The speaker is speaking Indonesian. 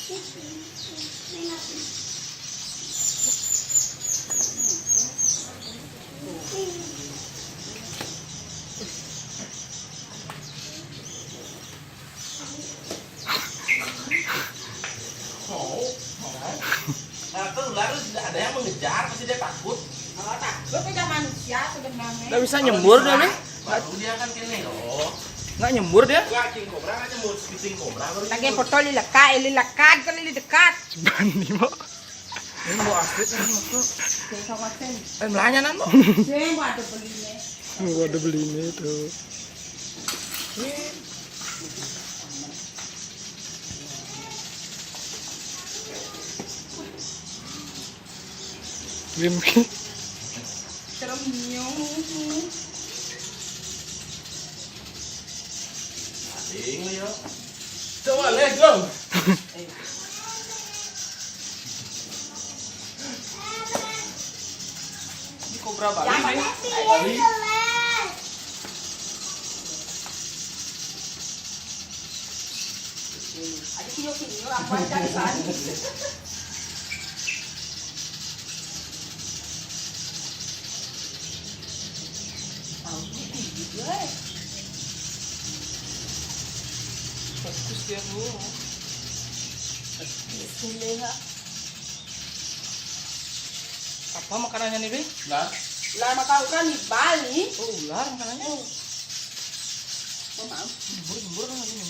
Ular ada yang mengejar, pasti dia takut. Oh, takut udah manusia sebenarnya. Nggak bisa nyembur dia nih. Baru dia kan kene loh. Nggak nyembur dia. Enggak, king cobra aja mau king cobra baru. Lagi foto lilakat kan dekat. Bani mau. Ini mau asli kan mau. Kayak kawasan. Belanja nan mau. Saya mau ada belinya. Gua ada beli ini tuh. Gimki. Seremnya. Asing yo. Coba lihat dong. Ini kobra Bali nih. Bali. Ada kinyo apa cari kan? Fokus dia dulu. Bismillah. Apa makanannya nih, Bi? Nah, Lah makau kan di Bali. Oh, ular makanannya. Mau mau. Jembur kan lagi.